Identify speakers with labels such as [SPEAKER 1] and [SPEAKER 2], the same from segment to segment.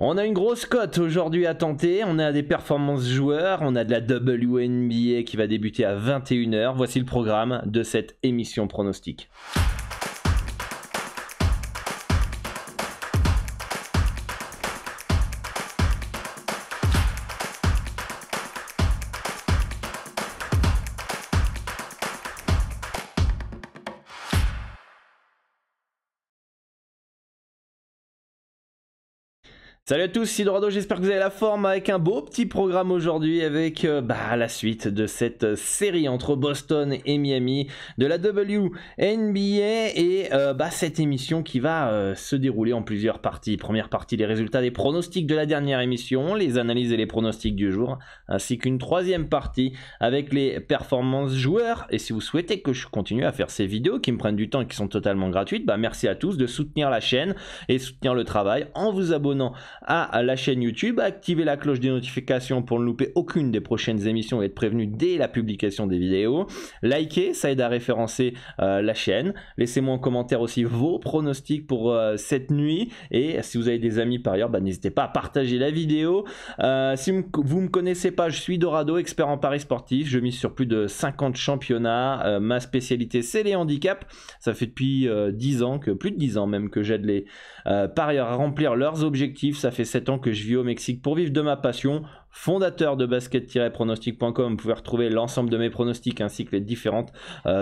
[SPEAKER 1] On a une grosse cote aujourd'hui à tenter, on a des performances joueurs, on a de la WNBA qui va débuter à 21 h. Voici le programme de cette émission pronostic. Salut à tous, c'est Dorado, j'espère que vous avez la forme avec un beau petit programme aujourd'hui avec la suite de cette série entre Boston et Miami de la WNBA et cette émission qui va se dérouler en plusieurs parties. Première partie, les résultats des pronostics de la dernière émission, les analyses et les pronostics du jour, ainsi qu'une troisième partie avec les performances joueurs. Et si vous souhaitez que je continue à faire ces vidéos qui me prennent du temps et qui sont totalement gratuites, merci à tous de soutenir la chaîne et soutenir le travail en vous abonnant à la chaîne YouTube, activez la cloche des notifications pour ne louper aucune des prochaines émissions et être prévenu dès la publication des vidéos. Likez, ça aide à référencer la chaîne. Laissez-moi en commentaire aussi vos pronostics pour cette nuit, et si vous avez des amis par ailleurs, n'hésitez pas à partager la vidéo. Si vous me connaissez pas, je suis Dorado, expert en paris sportif. Je mise sur plus de 50 championnats. Ma spécialité, c'est les handicaps. Ça fait depuis 10 ans, plus de 10 ans même, que j'aide les parieurs à remplir leurs objectifs. Ça fait 7 ans que je vis au Mexique pour vivre de ma passion. Fondateur de basket-pronostic.com, vous pouvez retrouver l'ensemble de mes pronostics ainsi que les différentes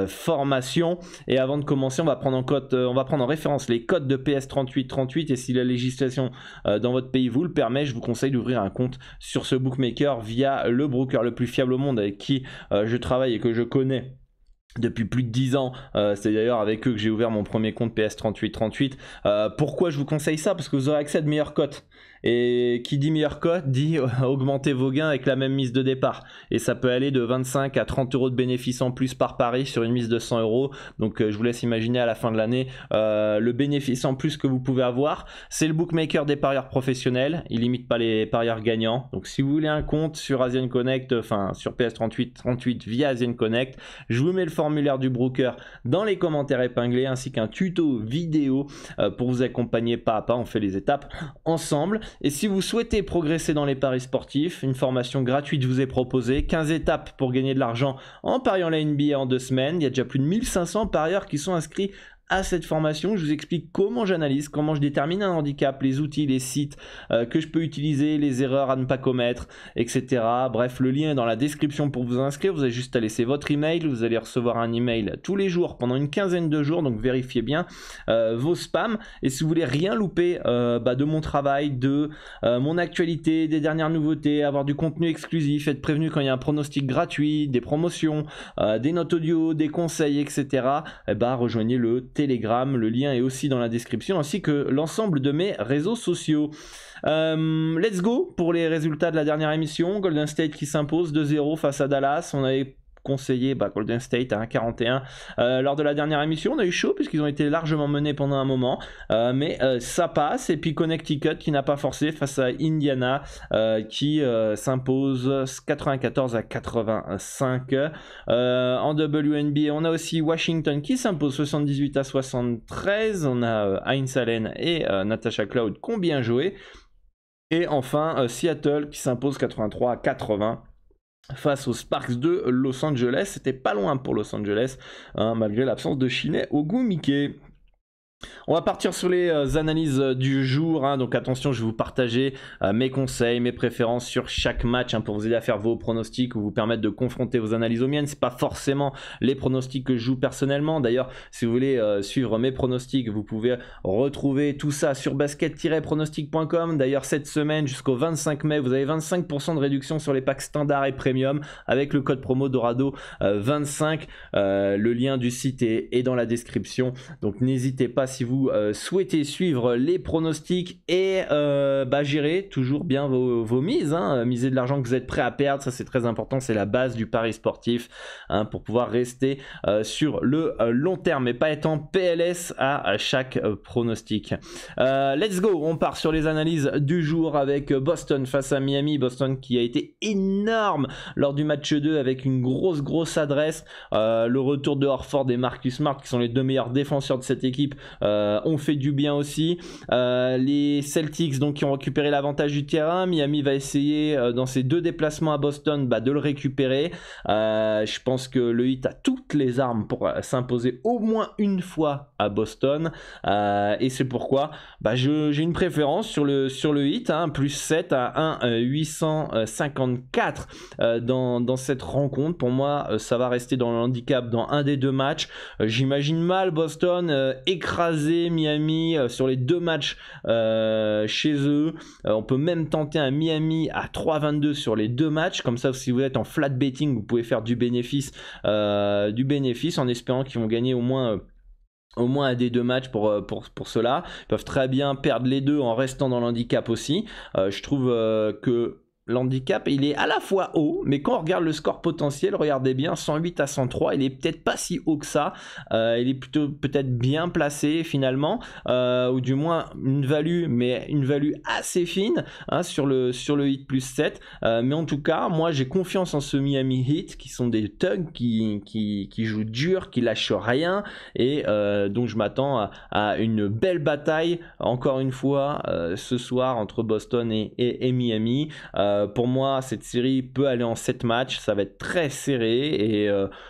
[SPEAKER 1] formations. Et avant de commencer, on va prendre en référence les codes de PS 3838, et si la législation dans votre pays vous le permet, je vous conseille d'ouvrir un compte sur ce bookmaker via le broker le plus fiable au monde avec qui je travaille et que je connais depuis plus de 10 ans. C'est d'ailleurs avec eux que j'ai ouvert mon premier compte PS 3838. Pourquoi je vous conseille ça? Parce que vous aurez accès à de meilleures cotes. Et qui dit meilleure cote dit augmenter vos gains avec la même mise de départ. Et ça peut aller de 25 à 30 euros de bénéfice en plus par pari sur une mise de 100 euros. Donc je vous laisse imaginer à la fin de l'année le bénéfice en plus que vous pouvez avoir. C'est le bookmaker des parieurs professionnels. Il limite pas les parieurs gagnants. Donc si vous voulez un compte sur Asian Connect, sur PS 3838 via Asian Connect, je vous mets le formulaire du broker dans les commentaires épinglés, ainsi qu'un tuto vidéo pour vous accompagner pas à pas. On fait les étapes ensemble. Et si vous souhaitez progresser dans les paris sportifs, une formation gratuite vous est proposée. 15 étapes pour gagner de l'argent en pariant la NBA en 2 semaines. Il y a déjà plus de 1500 parieurs qui sont inscrits à cette formation. Je vous explique comment j'analyse, comment je détermine un handicap, les outils, les sites que je peux utiliser, les erreurs à ne pas commettre, etc. Bref, le lien est dans la description pour vous inscrire. Vous avez juste à laisser votre email. Vous allez recevoir un email tous les jours pendant une quinzaine de jours, donc vérifiez bien vos spams. Et si vous voulez rien louper de mon travail, de mon actualité, des dernières nouveautés, avoir du contenu exclusif, être prévenu quand il y a un pronostic gratuit, des promotions, des notes audio, des conseils, etc., rejoignez le Telegram, le lien est aussi dans la description, ainsi que l'ensemble de mes réseaux sociaux. Let's go pour les résultats de la dernière émission. Golden State qui s'impose 2-0 face à Dallas. On avait conseillé Golden State à 1,41 lors de la dernière émission. On a eu chaud puisqu'ils ont été largement menés pendant un moment, mais ça passe. Et puis Connecticut qui n'a pas forcé face à Indiana qui s'impose 94-85. En WNBA, on a aussi Washington qui s'impose 78-73. On a Heinz Allen et Natasha Cloud qui ont bien joué. Et enfin Seattle qui s'impose 83-80 face aux Sparks de Los Angeles. C'était pas loin pour Los Angeles, malgré l'absence de Shiné Ogwumike. On va partir sur les analyses du jour, donc attention, je vais vous partager mes conseils, mes préférences sur chaque match pour vous aider à faire vos pronostics ou vous permettre de confronter vos analyses aux miennes. C'est pas forcément les pronostics que je joue personnellement. D'ailleurs, si vous voulez suivre mes pronostics, vous pouvez retrouver tout ça sur basket-pronostic.com. D'ailleurs, cette semaine jusqu'au 25 mai, vous avez 25% de réduction sur les packs standard et premium avec le code promo Dorado 25. Le lien du site est dans la description, donc n'hésitez pas si vous souhaitez suivre les pronostics et gérer toujours bien vos mises, miser de l'argent que vous êtes prêt à perdre. Ça c'est très important, c'est la base du pari sportif pour pouvoir rester sur le long terme et pas être en PLS à chaque pronostic. Let's go, on part sur les analyses du jour avec Boston face à Miami. Boston qui a été énorme lors du match 2 avec une grosse adresse, le retour de Horford et Marcus Smart qui sont les deux meilleurs défenseurs de cette équipe ont fait du bien aussi. Les Celtics donc qui ont récupéré l'avantage du terrain. Miami va essayer dans ses 2 déplacements à Boston de le récupérer. Je pense que le Heat a toutes les armes pour s'imposer au moins une fois à Boston, et c'est pourquoi j'ai une préférence sur le Heat, plus 7 à 1,854 dans cette rencontre. Pour moi, ça va rester dans le handicap dans un des 2 matchs. J'imagine mal Boston écraser Miami sur les 2 matchs chez eux. On peut même tenter un Miami à 3,22 sur les 2 matchs. Comme ça, si vous êtes en flat betting, vous pouvez faire du bénéfice en espérant qu'ils vont gagner au moins un des 2 matchs pour cela. Ils peuvent très bien perdre les 2 en restant dans l'handicap aussi. Je trouve que l'handicap, il est à la fois haut, mais quand on regarde le score potentiel, regardez bien, 108 à 103, il est peut-être pas si haut que ça. Il est plutôt peut-être bien placé finalement, ou du moins une value, mais une value assez fine sur le Heat plus 7. Mais en tout cas, moi j'ai confiance en ce Miami Heat, qui sont des thugs qui jouent dur, qui lâchent rien, et donc je m'attends à une belle bataille, encore une fois, ce soir entre Boston et Miami. Pour moi, cette série peut aller en 7 matchs, ça va être très serré, et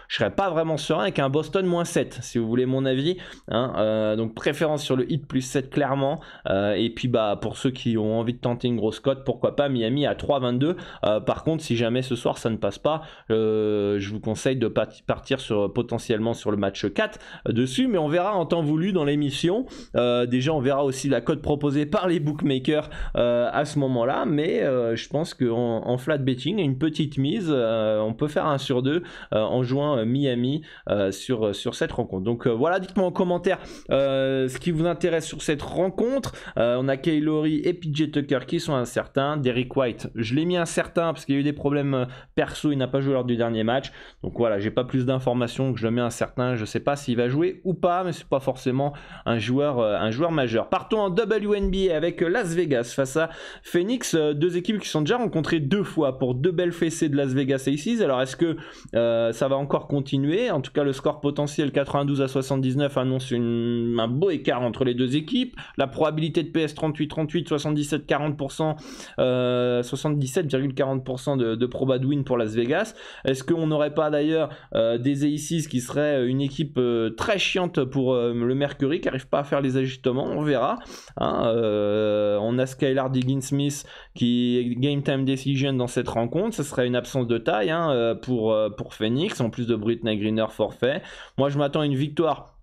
[SPEAKER 1] je serais pas vraiment serein avec un Boston moins 7, si vous voulez mon avis. Donc préférence sur le Heat plus 7 clairement, et puis pour ceux qui ont envie de tenter une grosse cote, pourquoi pas Miami à 3,22. Par contre, si jamais ce soir ça ne passe pas, je vous conseille de partir potentiellement sur le match 4 dessus, mais on verra en temps voulu dans l'émission. Déjà on verra aussi la cote proposée par les bookmakers à ce moment là, mais je pense qu'en flat betting, une petite mise, on peut faire 1 sur 2 en jouant Miami sur cette rencontre. Donc voilà, dites-moi en commentaire ce qui vous intéresse sur cette rencontre. On a Kyle Lowry et PJ Tucker qui sont incertains. Derrick White, je l'ai mis incertain parce qu'il y a eu des problèmes perso, il n'a pas joué lors du dernier match. Donc voilà, j'ai pas plus d'informations, que je le mets incertain. Je sais pas s'il va jouer ou pas, mais c'est pas forcément un joueur majeur. Partons en WNBA avec Las Vegas face à Phoenix, 2 équipes qui sont déjà rencontrées 2 fois pour 2 belles fessées de Las Vegas Aces. Alors est-ce que ça va encore continuer? En tout cas, le score potentiel 92 à 79 annonce un beau écart entre les 2 équipes. La probabilité de PS 38-38, 77,40%, 77,40% de probad win pour Las Vegas. Est-ce qu'on n'aurait pas d'ailleurs des Aces qui seraient une équipe très chiante pour le Mercury, qui n'arrive pas à faire les ajustements? On verra. On a Skylar Diggins-Smith qui game time decision dans cette rencontre. Ce serait une absence de taille pour Phoenix, en plus de Brittney Griner forfait. Moi je m'attends à une victoire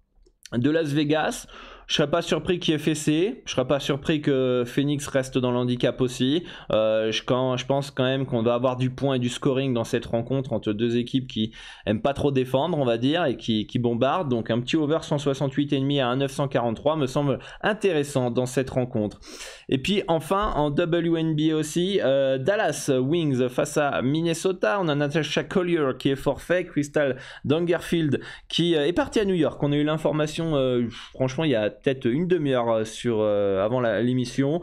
[SPEAKER 1] de Las Vegas. Je serais pas surpris qu'il y ait fessé. Je serais pas surpris que Phoenix reste dans l'handicap aussi. Je pense quand même qu'on va avoir du point et du scoring dans cette rencontre entre 2 équipes qui aiment pas trop défendre, on va dire, et qui bombardent. Donc un petit over 168,5 à 1,943 me semble intéressant dans cette rencontre. Et puis enfin en WNBA aussi, Dallas Wings face à Minnesota. On a Natasha Collier qui est forfait, Crystal Dangerfield qui est partie à New York. On a eu l'information franchement il y a peut-être une demi-heure avant l'émission.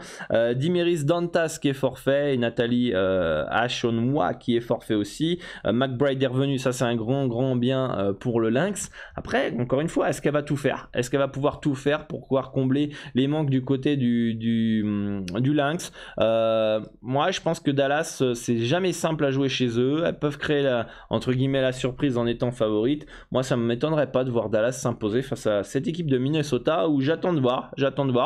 [SPEAKER 1] Dimeris Dantas qui est forfait, et Nathalie Ashonwa qui est forfait aussi. McBride est revenu, ça c'est un grand bien pour le Lynx. Après, encore une fois, est-ce qu'elle va tout faire? Est-ce qu'elle va pouvoir tout faire pour pouvoir combler les manques du côté du Lynx? Moi, je pense que Dallas, c'est jamais simple à jouer chez eux. Elles peuvent créer entre guillemets la surprise en étant favorites. Moi, ça ne m'étonnerait pas de voir Dallas s'imposer face à cette équipe de Minnesota où j'attends de voir.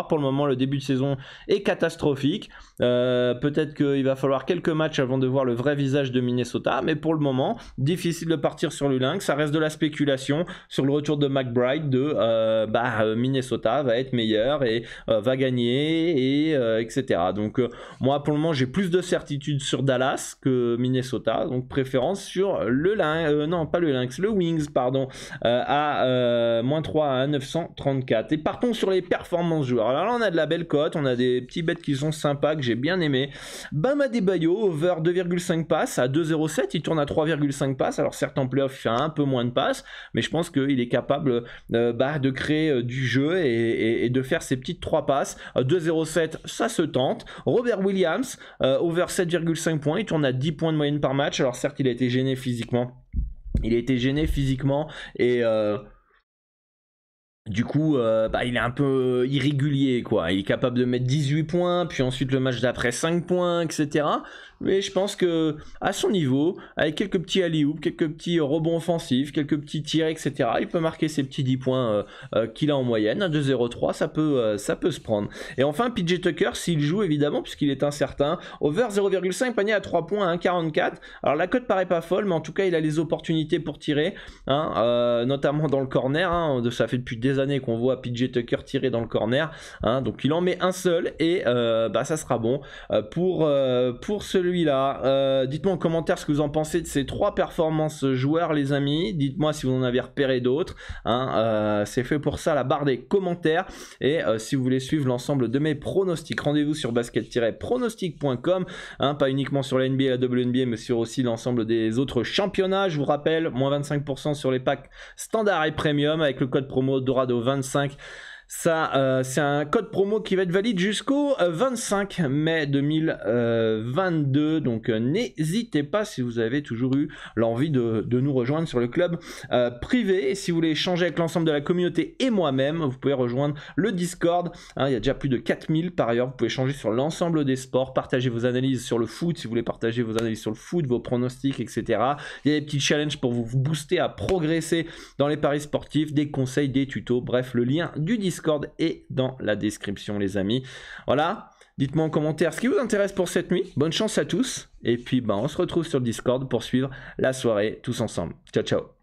[SPEAKER 1] Pour le moment, le début de saison est catastrophique. Peut-être qu'il va falloir quelques matchs avant de voir le vrai visage de Minnesota, mais pour le moment, difficile de partir sur le Lynx. Ça reste de la spéculation sur le retour de McBride Minnesota va être meilleur et va gagner, etc. Donc moi, pour le moment, j'ai plus de certitude sur Dallas que Minnesota, donc préférence sur le Wings, pardon, à -3 à 934. Et partons sur les performances joueurs. Alors là, on a de la belle cote, on a des petits bêtes qui sont sympas, que j'ai bien aimé. Bam Adebayo, over 2,5 passes à 2,07, il tourne à 3,5 passes. Alors certes, en playoff, il fait un peu moins de passes, mais je pense qu'il est capable de créer du jeu et de faire ses petites 3 passes. 2,07, ça se tente. Robert Williams, over 7,5 points, il tourne à 10 points de moyenne par match. Alors certes, il a été gêné physiquement. Et Du coup, il est un peu irrégulier, quoi. Il est capable de mettre 18 points, puis ensuite le match d'après 5 points, etc. Mais je pense que à son niveau, avec quelques petits alley-oops, quelques petits rebonds offensifs, quelques petits tirs, etc., il peut marquer ses petits 10 points qu'il a en moyenne. Un 2-0-3, ça peut se prendre. Et enfin, PJ Tucker, s'il joue évidemment, puisqu'il est incertain, over 0,5, panier à 3 points à 1,44. Alors la cote paraît pas folle, mais en tout cas, il a les opportunités pour tirer, hein, notamment dans le corner. Hein, ça fait depuis des années qu'on voit PJ Tucker tirer dans le corner. Hein, donc il en met un seul et ça sera bon pour celui-là. Dites-moi en commentaire ce que vous en pensez de ces 3 performances joueurs, les amis. Dites-moi si vous en avez repéré d'autres. Hein, c'est fait pour ça, la barre des commentaires. Et si vous voulez suivre l'ensemble de mes pronostics, rendez-vous sur basket-pronostic.com. Hein, pas uniquement sur la NBA et la WNBA, mais sur aussi l'ensemble des autres championnats. Je vous rappelle, moins 25% sur les packs standard et premium avec le code promo Dorado25. Ça, c'est un code promo qui va être valide jusqu'au 25 mai 2022. Donc, n'hésitez pas si vous avez toujours eu l'envie de nous rejoindre sur le club privé. Et si vous voulez échanger avec l'ensemble de la communauté et moi-même, vous pouvez rejoindre le Discord. Hein, il y a déjà plus de 4000 par ailleurs. Vous pouvez échanger sur l'ensemble des sports, partager vos analyses sur le foot, si vous voulez partager vos analyses sur le foot, vos pronostics, etc. Il y a des petits challenges pour vous booster à progresser dans les paris sportifs, des conseils, des tutos. Bref, le lien du Discord est dans la description, les amis. Voilà, dites-moi en commentaire ce qui vous intéresse pour cette nuit. Bonne chance à tous et puis on se retrouve sur le Discord pour suivre la soirée tous ensemble. Ciao ciao.